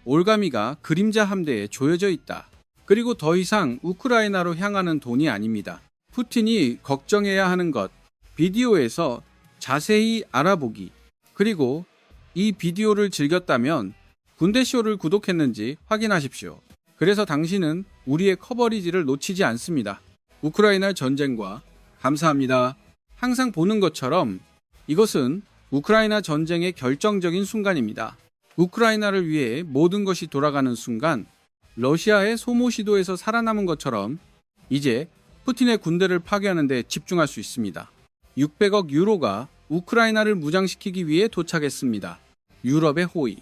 올가미가 그림자 함대에 조여져 있다. 그리고 더 이상 우크라이나로 향하는 돈이 아닙니다. 푸틴이 걱정해야 하는 것, 비디오에서 자세히 알아보기. 그리고 이 비디오를 즐겼다면 군대쇼를 구독했는지 확인하십시오. 그래서 당신은 우리의 커버리지를 놓치지 않습니다. 우크라이나 전쟁과 감사합니다. 항상 보는 것처럼 이것은 우크라이나 전쟁의 결정적인 순간입니다. 우크라이나를 위해 모든 것이 돌아가는 순간, 러시아의 소모 시도에서 살아남은 것처럼 이제 푸틴의 군대를 파괴하는 데 집중할 수 있습니다. 600억 유로가 우크라이나를 무장시키기 위해 도착했습니다. 유럽의 호의.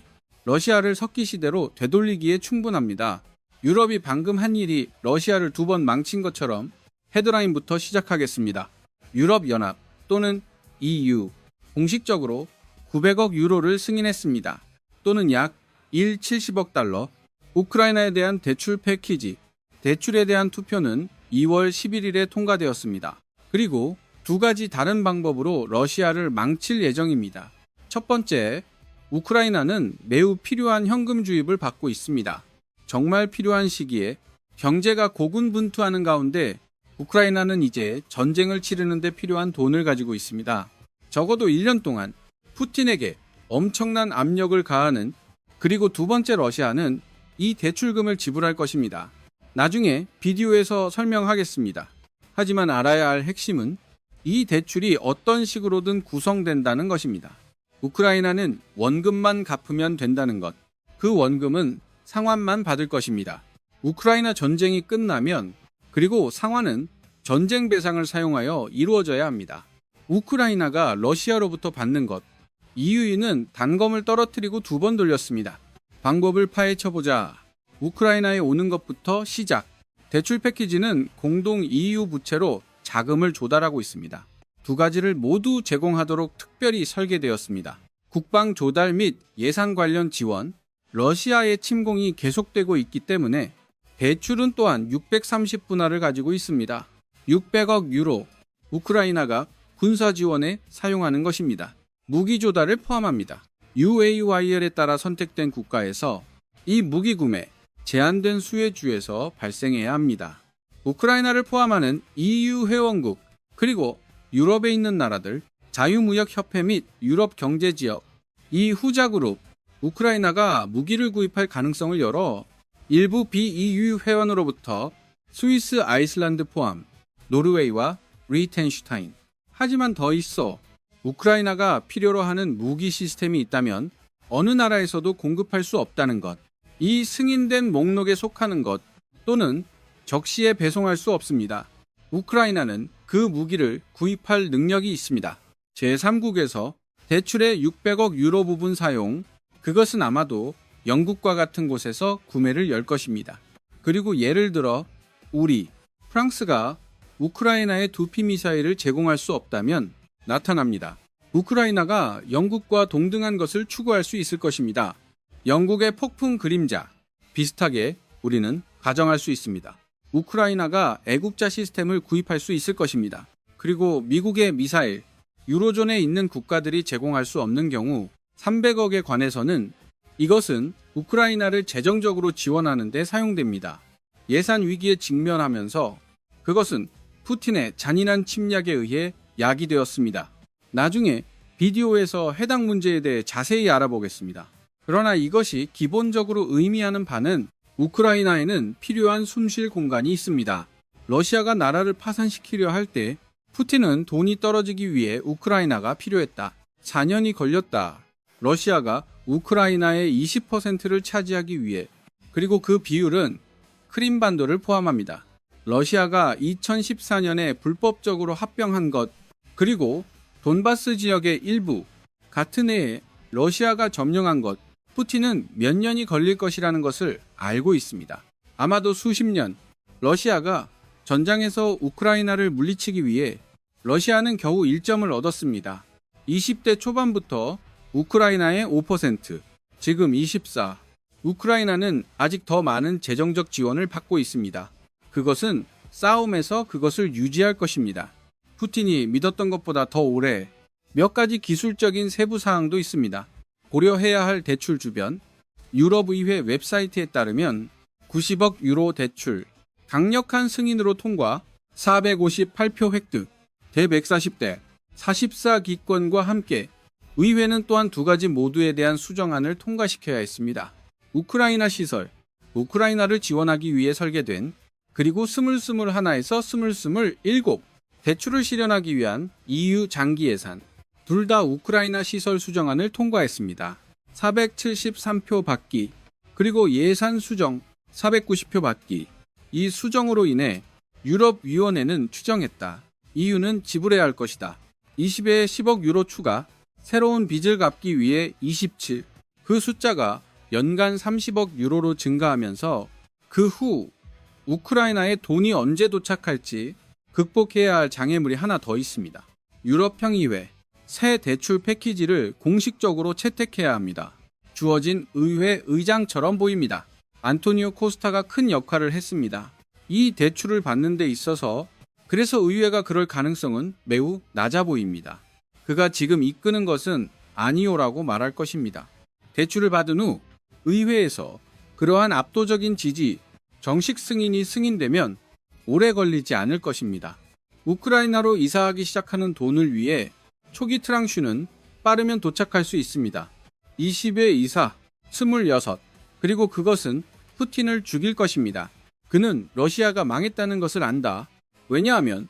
러시아를 석기 시대로 되돌리기에 충분합니다. 유럽이 방금 한 일이 러시아를 2번 망친 것처럼 헤드라인부터 시작하겠습니다. 유럽연합 또는 EU 공식적으로 900억 유로를 승인했습니다. 또는 약 170억 달러. 우크라이나에 대한 대출 패키지, 대출에 대한 투표는 2월 11일에 통과되었습니다. 그리고 2가지 다른 방법으로 러시아를 망칠 예정입니다. 첫 번째, 우크라이나는 매우 필요한 현금 주입을 받고 있습니다. 정말 필요한 시기에 경제가 고군분투하는 가운데 우크라이나는 이제 전쟁을 치르는 데 필요한 돈을 가지고 있습니다. 적어도 1년 동안 푸틴에게 엄청난 압력을 가하는, 그리고 두 번째, 러시아는 이 대출금을 지불할 것입니다. 나중에 비디오에서 설명하겠습니다. 하지만 알아야 할 핵심은 이 대출이 어떤 식으로든 구성된다는 것입니다. 우크라이나는 원금만 갚으면 된다는 것. 그 원금은 상환만 받을 것입니다. 우크라이나 전쟁이 끝나면, 그리고 상환은 전쟁 배상을 사용하여 이루어져야 합니다. 우크라이나가 러시아로부터 받는 것. EU는 단검을 떨어뜨리고 2번 돌렸습니다. 방법을 파헤쳐보자. 우크라이나에 오는 것부터 시작. 대출 패키지는 공동 EU 부채로 자금을 조달하고 있습니다. 2가지를 모두 제공하도록 특별히 설계되었습니다. 국방 조달 및 예산 관련 지원, 러시아의 침공이 계속되고 있기 때문에 대출은 또한 630분할을 가지고 있습니다. 600억 유로, 우크라이나가 군사 지원에 사용하는 것입니다. 무기 조달을 포함합니다. UAYL에 따라 선택된 국가에서 이 무기 구매, 제한된 수의 주에서 발생해야 합니다. 우크라이나를 포함하는 EU 회원국, 그리고 유럽에 있는 나라들, 자유무역협회 및 유럽경제지역, 이 후자 그룹, 우크라이나가 무기를 구입할 가능성을 열어 일부 비EU 회원으로부터 스위스, 아이슬란드 포함, 노르웨이와 리텐슈타인. 하지만 더 있어. 우크라이나가 필요로 하는 무기 시스템이 있다면 어느 나라에서도 공급할 수 없다는 것, 이 승인된 목록에 속하는 것, 또는 적시에 배송할 수 없습니다. 우크라이나는 그 무기를 구입할 능력이 있습니다. 제3국에서 대출의 600억 유로 부분 사용, 그것은 아마도 영국과 같은 곳에서 구매를 열 것입니다. 그리고 예를 들어 프랑스가 우크라이나에 두피 미사일을 제공할 수 없다면 나타납니다. 우크라이나가 영국과 동등한 것을 추구할 수 있을 것입니다. 영국의 폭풍 그림자, 비슷하게 우리는 가정할 수 있습니다. 우크라이나가 애국자 시스템을 구입할 수 있을 것입니다. 그리고 미국의 미사일, 유로존에 있는 국가들이 제공할 수 없는 경우 300억에 관해서는 이것은 우크라이나를 재정적으로 지원하는 데 사용됩니다. 예산 위기에 직면하면서 그것은 푸틴의 잔인한 침략에 의해 야기되었습니다. 나중에 비디오에서 해당 문제에 대해 자세히 알아보겠습니다. 그러나 이것이 기본적으로 의미하는 바는 우크라이나에는 필요한 숨쉴 공간이 있습니다. 러시아가 나라를 파산시키려 할 때 푸틴은 돈이 떨어지기 위해 우크라이나가 필요했다. 4년이 걸렸다. 러시아가 우크라이나의 20%를 차지하기 위해. 그리고 그 비율은 크림반도를 포함합니다. 러시아가 2014년에 불법적으로 합병한 것, 그리고 돈바스 지역의 일부, 같은 해에 러시아가 점령한 것, 푸틴은 몇 년이 걸릴 것이라는 것을 알고 있습니다. 아마도 수십 년. 러시아가 전장에서 우크라이나를 물리치기 위해 러시아는 겨우 1점을 얻었습니다. 20대 초반부터 우크라이나의 5%, 지금 24%. 우크라이나는 아직 더 많은 재정적 지원을 받고 있습니다. 그것은 싸움에서 그것을 유지할 것입니다. 푸틴이 믿었던 것보다 더 오래. 몇 가지 기술적인 세부 사항도 있습니다. 고려해야 할 대출 주변, 유럽의회 웹사이트에 따르면 90억 유로 대출, 강력한 승인으로 통과, 458표 획득, 대140대, 44기권과 함께 의회는 또한 두 가지 모두에 대한 수정안을 통과시켜야 했습니다. 우크라이나 시설, 우크라이나를 지원하기 위해 설계된 그리고 스물스물하나에서 스물스물일곱 대출을 실현하기 위한 EU 장기 예산, 둘 다 우크라이나 시설 수정안을 통과했습니다. 473표 받기, 그리고 예산 수정 490표 받기. 이 수정으로 인해 유럽위원회는 추정했다. EU는 지불해야 할 것이다. 20에 10억 유로 추가, 새로운 빚을 갚기 위해 27. 그 숫자가 연간 30억 유로로 증가하면서 그 후 우크라이나에 돈이 언제 도착할지 극복해야 할 장애물이 하나 더 있습니다. 유럽평의회, 새 대출 패키지를 공식적으로 채택해야 합니다. 주어진 의회 의장처럼 보입니다. 안토니오 코스타가 큰 역할을 했습니다. 이 대출을 받는 데 있어서 그래서 의회가 그럴 가능성은 매우 낮아 보입니다. 그가 지금 이끄는 것은 아니오라고 말할 것입니다. 대출을 받은 후 의회에서 그러한 압도적인 지지, 정식 승인이 승인되면 오래 걸리지 않을 것입니다. 우크라이나로 이사하기 시작하는 돈을 위해 초기 트랑슈는 빠르면 도착할 수 있습니다. 20의 이사, 26, 그리고 그것은 푸틴을 죽일 것입니다. 그는 러시아가 망했다는 것을 안다. 왜냐하면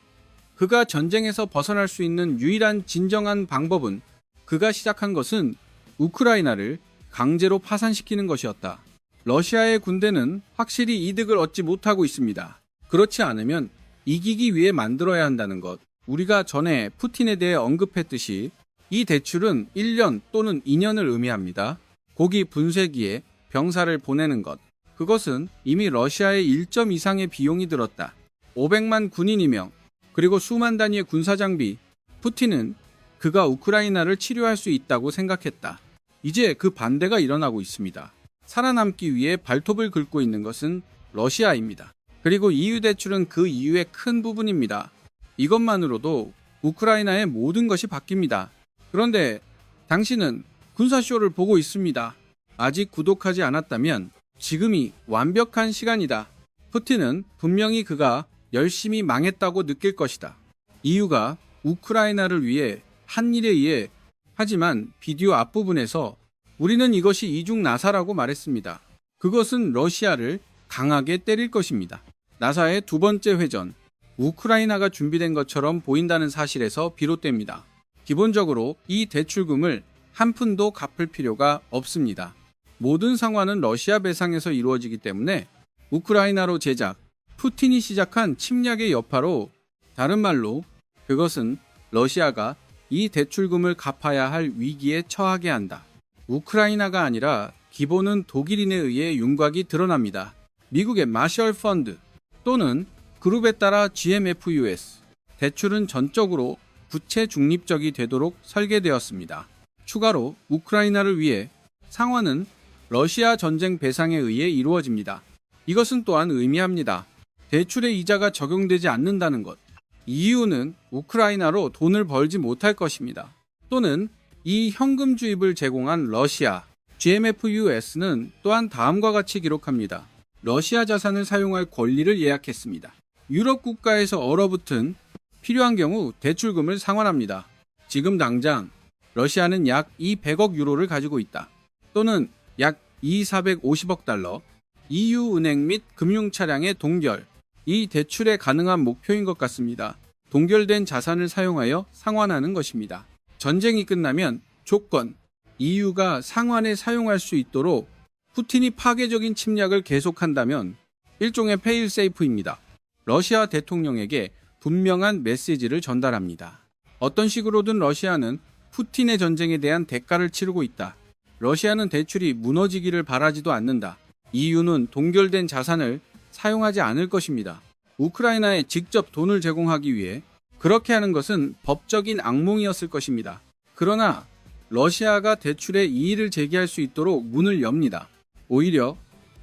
그가 전쟁에서 벗어날 수 있는 유일한 진정한 방법은 그가 시작한 것은 우크라이나를 강제로 파산시키는 것이었다. 러시아의 군대는 확실히 이득을 얻지 못하고 있습니다. 그렇지 않으면 이기기 위해 만들어야 한다는 것. 우리가 전에 푸틴에 대해 언급했듯이 이 대출은 1년 또는 2년을 의미합니다. 고기 분쇄기에 병사를 보내는 것. 그것은 이미 러시아의 1점 이상의 비용이 들었다. 500만 군인 임명, 그리고 수만 단위의 군사장비. 푸틴은 그가 우크라이나를 치료할 수 있다고 생각했다. 이제 그 반대가 일어나고 있습니다. 살아남기 위해 발톱을 긁고 있는 것은 러시아입니다. 그리고 EU 대출은 그 이유의 큰 부분입니다. 이것만으로도 우크라이나의 모든 것이 바뀝니다. 그런데 당신은 군사쇼를 보고 있습니다. 아직 구독하지 않았다면 지금이 완벽한 시간이다. 푸틴은 분명히 그가 열심히 망했다고 느낄 것이다. EU가 우크라이나를 위해 한 일에 의해 하지만 비디오 앞부분에서 우리는 이것이 이중 나사라고 말했습니다. 그것은 러시아를 강하게 때릴 것입니다. 나사의 두 번째 회전, 우크라이나가 준비된 것처럼 보인다는 사실에서 비롯됩니다. 기본적으로 이 대출금을 한 푼도 갚을 필요가 없습니다. 모든 상환은 러시아 배상에서 이루어지기 때문에 우크라이나로 제작, 푸틴이 시작한 침략의 여파로, 다른 말로 그것은 러시아가 이 대출금을 갚아야 할 위기에 처하게 한다. 우크라이나가 아니라 기본은 독일인에 의해 윤곽이 드러납니다. 미국의 마셜 펀드 또는 그룹에 따라 GMFUS, 대출은 전적으로 부채 중립적이 되도록 설계되었습니다. 추가로 우크라이나를 위해 상환은 러시아 전쟁 배상에 의해 이루어집니다. 이것은 또한 의미합니다. 대출의 이자가 적용되지 않는다는 것. EU는 우크라이나로 돈을 벌지 못할 것입니다. 또는 이 현금 주입을 제공한 러시아, GMFUS는 또한 다음과 같이 기록합니다. 러시아 자산을 사용할 권리를 예약했습니다. 유럽 국가에서 얼어붙은 필요한 경우 대출금을 상환합니다. 지금 당장 러시아는 약 200억 유로를 가지고 있다. 또는 약 450억 달러. EU 은행 및 금융 차량의 동결. 이 대출에 가능한 목표인 것 같습니다. 동결된 자산을 사용하여 상환하는 것입니다. 전쟁이 끝나면 조건, EU가 상환에 사용할 수 있도록 푸틴이 파괴적인 침략을 계속한다면 일종의 페일세이프입니다. 러시아 대통령에게 분명한 메시지를 전달합니다. 어떤 식으로든 러시아는 푸틴의 전쟁에 대한 대가를 치르고 있다. 러시아는 대출이 무너지기를 바라지도 않는다. EU는 동결된 자산을 사용하지 않을 것입니다. 우크라이나에 직접 돈을 제공하기 위해 그렇게 하는 것은 법적인 악몽이었을 것입니다. 그러나 러시아가 대출에 이의를 제기할 수 있도록 문을 엽니다. 오히려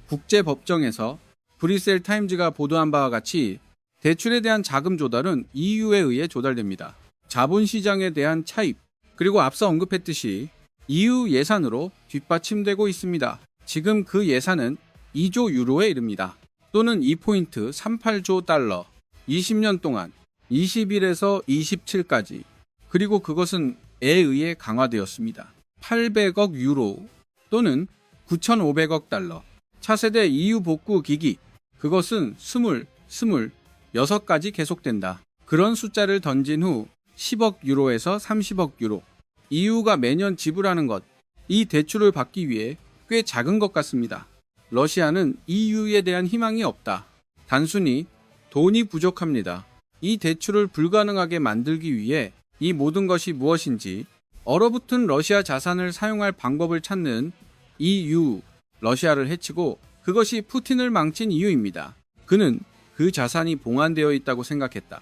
국제법정에서 브뤼셀 타임즈가 보도한 바와 같이 대출에 대한 자금 조달은 EU에 의해 조달됩니다. 자본시장에 대한 차입, 그리고 앞서 언급했듯이 EU 예산으로 뒷받침되고 있습니다. 지금 그 예산은 2조 유로에 이릅니다. 또는 2포인트 38조 달러. 20년 동안 21에서 27까지. 그리고 그것은 에 의해 강화되었습니다. 800억 유로 또는 9,500억 달러. 차세대 EU 복구 기기. 그것은 26가지 계속된다. 그런 숫자를 던진 후 10억 유로에서 30억 유로. EU가 매년 지불하는 것. 이 대출을 받기 위해 꽤 작은 것 같습니다. 러시아는 EU에 대한 희망이 없다. 단순히 돈이 부족합니다. 이 대출을 불가능하게 만들기 위해 이 모든 것이 무엇인지 얼어붙은 러시아 자산을 사용할 방법을 찾는 EU, 러시아를 해치고 그것이 푸틴을 망친 이유입니다. 그는 그 자산이 봉안되어 있다고 생각했다.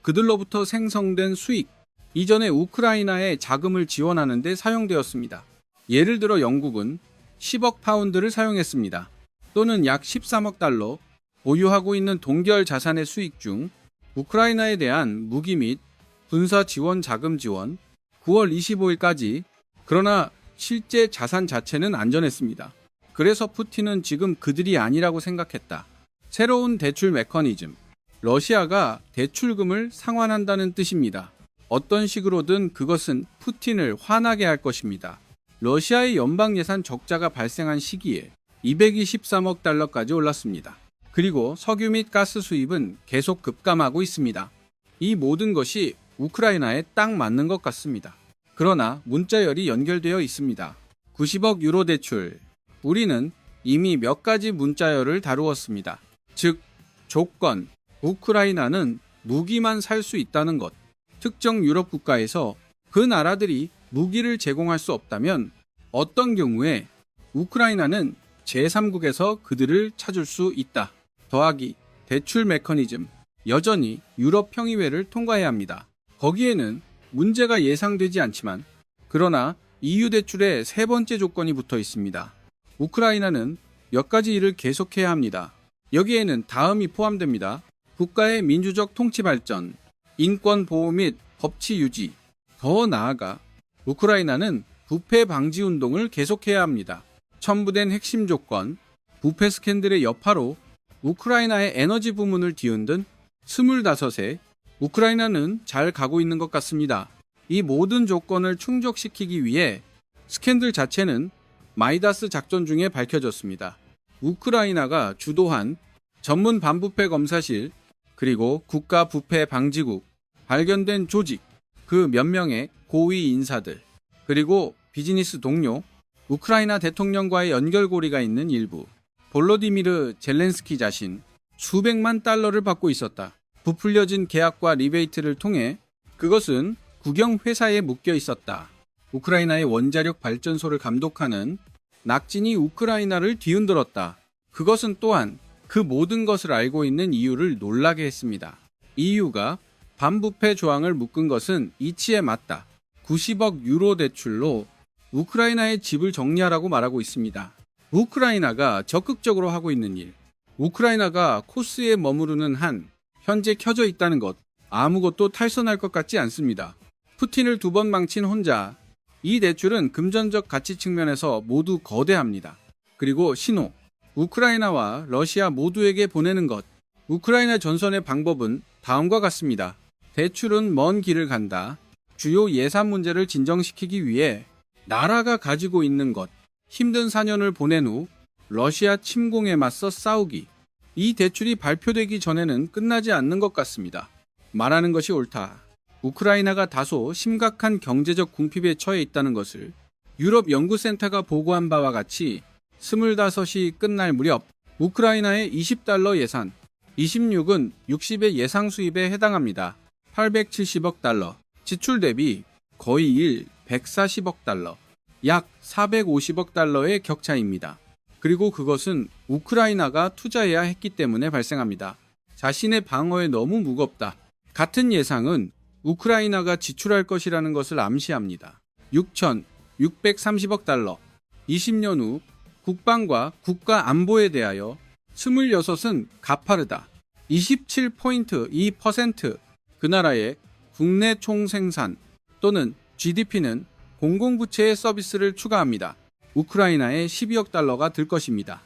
그들로부터 생성된 수익, 이전에 우크라이나에 자금을 지원하는 데 사용되었습니다. 예를 들어 영국은 10억 파운드를 사용했습니다. 또는 약 13억 달러, 보유하고 있는 동결 자산의 수익 중 우크라이나에 대한 무기 및 군사 지원 자금 지원, 9월 25일까지. 그러나 실제 자산 자체는 안전했습니다. 그래서 푸틴은 지금 그들이 아니라고 생각했다. 새로운 대출 메커니즘. 러시아가 대출금을 상환한다는 뜻입니다. 어떤 식으로든 그것은 푸틴을 화나게 할 것입니다. 러시아의 연방 예산 적자가 발생한 시기에 223억 달러까지 올랐습니다. 그리고 석유 및 가스 수입은 계속 급감하고 있습니다. 이 모든 것이 우크라이나에 딱 맞는 것 같습니다. 그러나 문자열이 연결되어 있습니다. 90억 유로 대출. 우리는 이미 몇 가지 문자열을 다루었습니다. 즉, 조건. 우크라이나는 무기만 살 수 있다는 것. 특정 유럽 국가에서 그 나라들이 무기를 제공할 수 없다면 어떤 경우에 우크라이나는 제3국에서 그들을 찾을 수 있다. 더하기 대출 메커니즘. 여전히 유럽 평의회를 통과해야 합니다. 거기에는 문제가 예상되지 않지만 그러나 EU 대출의 세 번째 조건이 붙어 있습니다. 우크라이나는 몇 가지 일을 계속해야 합니다. 여기에는 다음이 포함됩니다. 국가의 민주적 통치 발전, 인권 보호 및 법치 유지. 더 나아가 우크라이나는 부패 방지 운동을 계속해야 합니다. 첨부된 핵심 조건, 부패 스캔들의 여파로 우크라이나의 에너지 부문을 뒤흔든 25세, 우크라이나는 잘 가고 있는 것 같습니다. 이 모든 조건을 충족시키기 위해 스캔들 자체는 마이다스 작전 중에 밝혀졌습니다. 우크라이나가 주도한 전문 반부패 검사실, 그리고 국가부패방지국, 발견된 조직, 그 몇 명의 고위 인사들, 그리고 비즈니스 동료, 우크라이나 대통령과의 연결고리가 있는 일부, 볼로디미르 젤렌스키 자신 수백만 달러를 받고 있었다. 부풀려진 계약과 리베이트를 통해 그것은 국영회사에 묶여 있었다. 우크라이나의 원자력 발전소를 감독하는 낙진이 우크라이나를 뒤흔들었다. 그것은 또한 그 모든 것을 알고 있는 EU를 놀라게 했습니다. EU가 반부패 조항을 묶은 것은 이치에 맞다. 90억 유로 대출로 우크라이나의 집을 정리하라고 말하고 있습니다. 우크라이나가 적극적으로 하고 있는 일, 우크라이나가 코스에 머무르는 한 현재 켜져 있다는 것, 아무것도 탈선할 것 같지 않습니다. 푸틴을 두 번 망친 혼자. 이 대출은 금전적 가치 측면에서 모두 거대합니다. 그리고 신호. 우크라이나와 러시아 모두에게 보내는 것. 우크라이나 전선의 방법은 다음과 같습니다. 대출은 먼 길을 간다. 주요 예산 문제를 진정시키기 위해 나라가 가지고 있는 것. 힘든 4년을 보낸 후 러시아 침공에 맞서 싸우기. 이 대출이 발표되기 전에는 끝나지 않는 것 같습니다. 말하는 것이 옳다. 우크라이나가 다소 심각한 경제적 궁핍에 처해 있다는 것을 유럽 연구센터가 보고한 바와 같이 25이 끝날 무렵 우크라이나의 20달러 예산, 26은 60의 예상 수입에 해당합니다. 870억 달러, 지출 대비 거의 140억 달러, 약 450억 달러의 격차입니다. 그리고 그것은 우크라이나가 투자해야 했기 때문에 발생합니다. 자신의 방어에 너무 무겁다. 같은 예상은 우크라이나가 지출할 것이라는 것을 암시합니다. 6,630억 달러, 20년 후 국방과 국가 안보에 대하여 26은 가파르다. 27.2% 그 나라의 국내 총생산 또는 GDP는 공공부채의 서비스를 추가합니다. 우크라이나에 12억 달러가 들 것입니다.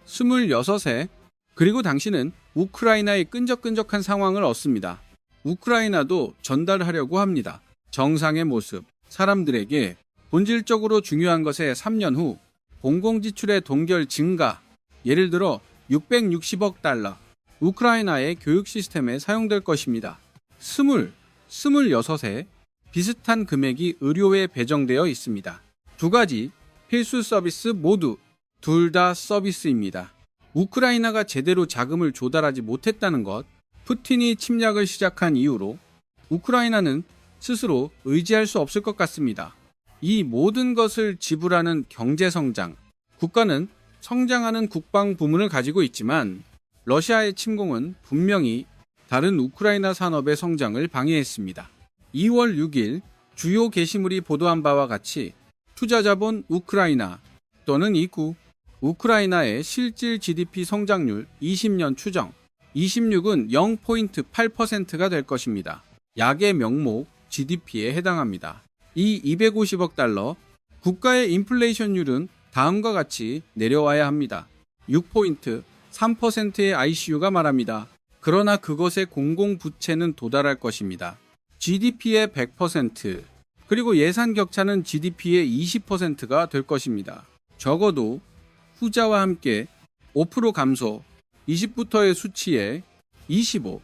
26세. 그리고 당신은 우크라이나의 끈적끈적한 상황을 얻습니다. 우크라이나도 전달하려고 합니다. 정상의 모습. 사람들에게 본질적으로 중요한 것에 3년 후 공공지출의 동결 증가. 예를 들어 660억 달러. 우크라이나의 교육 시스템에 사용될 것입니다. 26세. 비슷한 금액이 의료에 배정되어 있습니다. 두 가지 필수 서비스 모두 둘 다 서비스입니다. 우크라이나가 제대로 자금을 조달하지 못했다는 것, 푸틴이 침략을 시작한 이후로 우크라이나는 스스로 의지할 수 없을 것 같습니다. 이 모든 것을 지불하는 경제성장, 국가는 성장하는 국방 부문을 가지고 있지만 러시아의 침공은 분명히 다른 우크라이나 산업의 성장을 방해했습니다. 2월 6일 주요 게시물이 보도한 바와 같이 투자자본 우크라이나 또는 이구, 우크라이나의 실질 GDP 성장률 20년 추정 26은 0.8%가 될 것입니다. 약의 명목 GDP에 해당합니다. 이 250억 달러 국가의 인플레이션율은 다음과 같이 내려와야 합니다. 6포인트 3%의 ICU가 말합니다. 그러나 그것의 공공부채는 도달할 것입니다. GDP의 100%, 그리고 예산 격차는 GDP의 20%가 될 것입니다. 적어도 후자와 함께 5% 감소, 20부터의 수치에 25.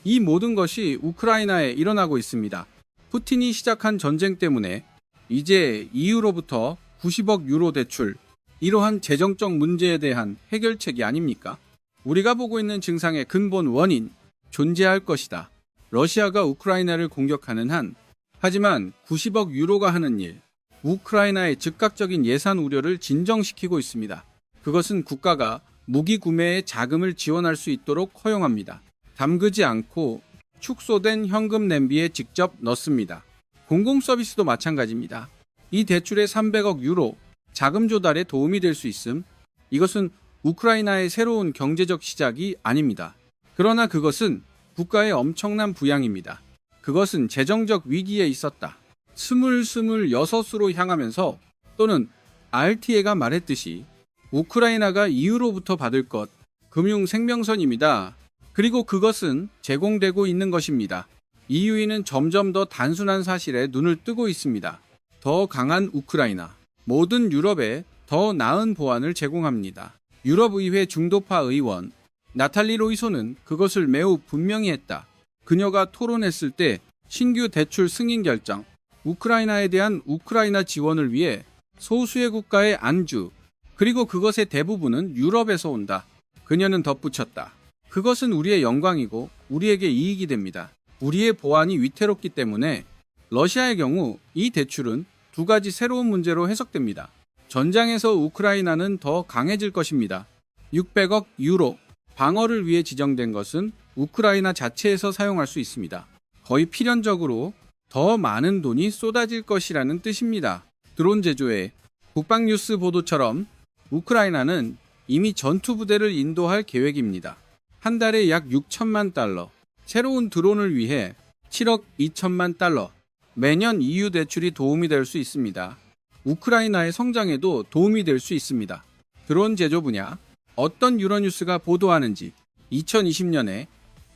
이 모든 것이 우크라이나에 일어나고 있습니다. 푸틴이 시작한 전쟁 때문에 이제 EU로부터 90억 유로 대출, 이러한 재정적 문제에 대한 해결책이 아닙니까? 우리가 보고 있는 증상의 근본 원인, 존재할 것이다. 러시아가 우크라이나를 공격하는 한, 하지만 90억 유로가 하는 일, 우크라이나의 즉각적인 예산 우려를 진정시키고 있습니다. 그것은 국가가 무기 구매에 자금을 지원할 수 있도록 허용합니다. 담그지 않고 축소된 현금 냄비에 직접 넣습니다. 공공서비스도 마찬가지입니다. 이 대출의 300억 유로 자금 조달에 도움이 될 수 있음. 이것은 우크라이나의 새로운 경제적 시작이 아닙니다. 그러나 그것은 국가의 엄청난 부양입니다. 그것은 재정적 위기에 있었다. 26으로 향하면서 또는 RTA가 말했듯이 우크라이나가 EU로부터 받을 것, 금융 생명선입니다. 그리고 그것은 제공되고 있는 것입니다. EU는 점점 더 단순한 사실에 눈을 뜨고 있습니다. 더 강한 우크라이나, 모든 유럽에 더 나은 보안을 제공합니다. 유럽의회 중도파 의원 나탈리 로이소는 그것을 매우 분명히 했다. 그녀가 토론했을 때 신규 대출 승인 결정, 우크라이나에 대한 우크라이나 지원을 위해 소수의 국가의 안주, 그리고 그것의 대부분은 유럽에서 온다. 그녀는 덧붙였다. 그것은 우리의 영광이고 우리에게 이익이 됩니다. 우리의 보안이 위태롭기 때문에 러시아의 경우 이 대출은 두 가지 새로운 문제로 해석됩니다. 전장에서 우크라이나는 더 강해질 것입니다. 600억 유로, 방어를 위해 지정된 것은 우크라이나 자체에서 사용할 수 있습니다. 거의 필연적으로 더 많은 돈이 쏟아질 것이라는 뜻입니다. 드론 제조에 국방뉴스 보도처럼 우크라이나는 이미 전투부대를 인도할 계획입니다. 한 달에 약 6천만 달러, 새로운 드론을 위해 7억 2천만 달러, 매년 EU 대출이 도움이 될 수 있습니다. 우크라이나의 성장에도 도움이 될 수 있습니다. 드론 제조 분야, 어떤 유로뉴스가 보도하는지 2020년에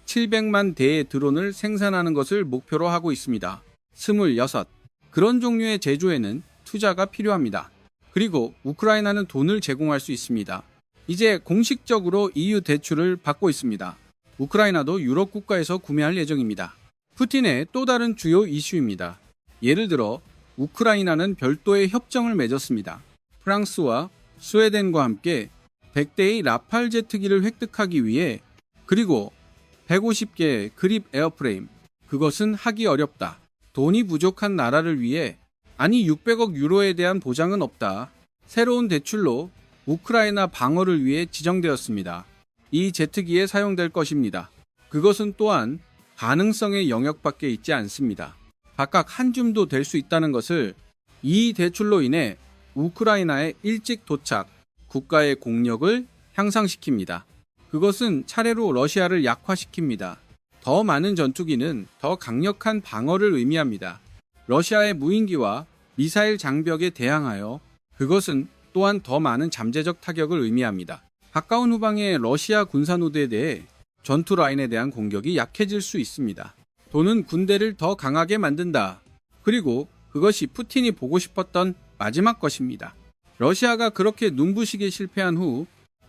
700만 대의 드론을 생산하는 것을 목표로 하고 있습니다. 26. 그런 종류의 제조에는 투자가 필요합니다. 그리고 우크라이나는 돈을 제공할 수 있습니다. 이제 공식적으로 EU 대출을 받고 있습니다. 우크라이나도 유럽 국가에서 구매할 예정입니다. 푸틴의 또 다른 주요 이슈입니다. 예를 들어 우크라이나는 별도의 협정을 맺었습니다. 프랑스와 스웨덴과 함께 100대의 라팔 제트기를 획득하기 위해, 그리고 150개의 그립 에어프레임, 그것은 하기 어렵다. 돈이 부족한 나라를 위해, 아니 600억 유로에 대한 보장은 없다. 새로운 대출로 우크라이나 방어를 위해 지정되었습니다. 이 제트기에 사용될 것입니다. 그것은 또한 가능성의 영역밖에 있지 않습니다. 각각 한 줌도 될 수 있다는 것을, 이 대출로 인해 우크라이나의 일찍 도착, 국가의 공력을 향상시킵니다. 그것은 차례로 러시아를 약화시킵니다. 더 많은 전투기는 더 강력한 방어를 의미합니다. 러시아의 무인기와 미사일 장벽에 대항하여 그것은 또한 더 많은 잠재적 타격을 의미합니다. 가까운 후방의 러시아 군사노드에 대해 전투 라인에 대한 공격이 약해질 수 있습니다. 돈은 군대를 더 강하게 만든다. 그리고 그것이 푸틴이 보고 싶었던 마지막 것입니다. 러시아가 그렇게 눈부시게 실패한 후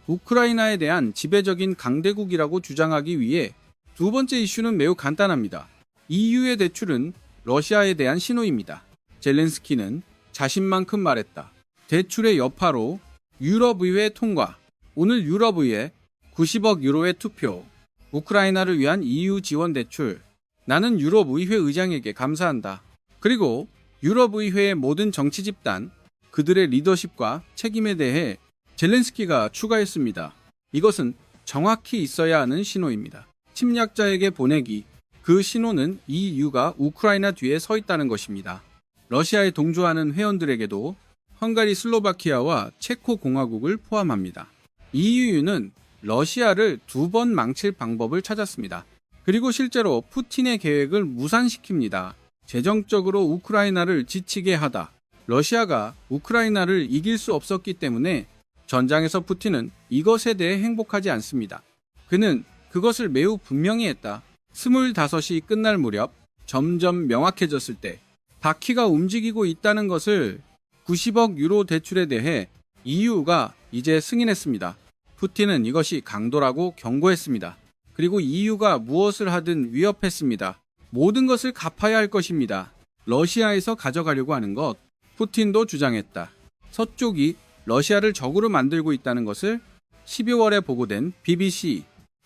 우크라이나에 대한 지배적인 강대국이라고 주장하기 위해 두 번째 이슈는 매우 간단합니다. EU의 대출은 러시아에 대한 신호입니다. 젤렌스키는 자신만큼 말했다. 대출의 여파로 유럽의회 통과. 오늘 유럽의회 90억 유로의 투표. 우크라이나를 위한 EU 지원 대출. 나는 유럽의회 의장에게 감사한다. 그리고 유럽의회의 모든 정치 집단, 그들의 리더십과 책임에 대해 젤렌스키가 추가했습니다. 이것은 정확히 있어야 하는 신호입니다. 침략자에게 보내기. 그 신호는 EU가 우크라이나 뒤에 서 있다는 것입니다. 러시아에 동조하는 회원들에게도 헝가리, 슬로바키아와 체코 공화국을 포함합니다. EU는 러시아를 두 번 망칠 방법을 찾았습니다. 그리고 실제로 푸틴의 계획을 무산시킵니다. 재정적으로 우크라이나를 지치게 하다. 러시아가 우크라이나를 이길 수 없었기 때문에 전장에서 푸틴은 이것에 대해 행복하지 않습니다. 그는 그것을 매우 분명히 했다. 25이 끝날 무렵 점점 명확해졌을 때 바퀴가 움직이고 있다는 것을 90억 유로 대출에 대해 EU가 이제 승인했습니다. 푸틴은 이것이 강도라고 경고했습니다. 그리고 EU가 무엇을 하든 위협했습니다. 모든 것을 갚아야 할 것입니다. 러시아에서 가져가려고 하는 것, 푸틴도 주장했다. 서쪽이 러시아를 적으로 만들고 있다는 것을 12월에 보고된 BBC,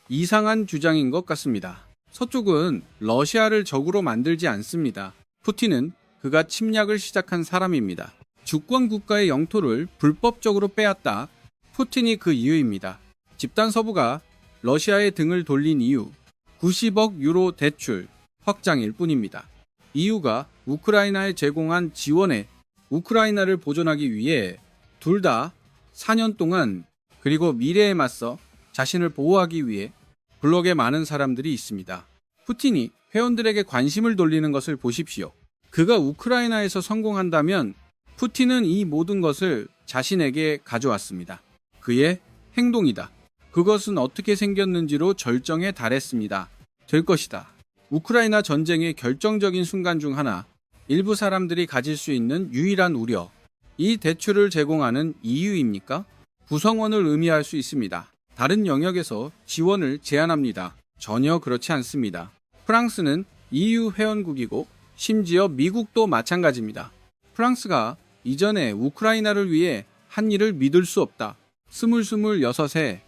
이상한 주장인 것 같습니다. 서쪽은 러시아를 적으로 만들지 않습니다. 푸틴은 그가 침략을 시작한 사람입니다. 주권 국가의 영토를 불법적으로 빼앗다. 푸틴이 그 이유입니다. 집단 서부가 러시아의 등을 돌린 이유, 90억 유로 대출 확장일 뿐입니다. EU가 우크라이나에 제공한 지원에 우크라이나를 보존하기 위해 둘 다 4년 동안 그리고 미래에 맞서 자신을 보호하기 위해 블록에 많은 사람들이 있습니다. 푸틴이 회원들에게 관심을 돌리는 것을 보십시오. 그가 우크라이나에서 성공한다면 푸틴은 이 모든 것을 자신에게 가져왔습니다. 그의 행동이다. 그것은 어떻게 생겼는지로 절정에 달했습니다. 될 것이다. 우크라이나 전쟁의 결정적인 순간 중 하나, 일부 사람들이 가질 수 있는 유일한 우려. 이 대출을 제공하는 EU입니까? 구성원을 의미할 수 있습니다. 다른 영역에서 지원을 제한합니다. 전혀 그렇지 않습니다. 프랑스는 EU 회원국이고 심지어 미국도 마찬가지입니다. 프랑스가 이전에 우크라이나를 위해 한 일을 믿을 수 없다. 26에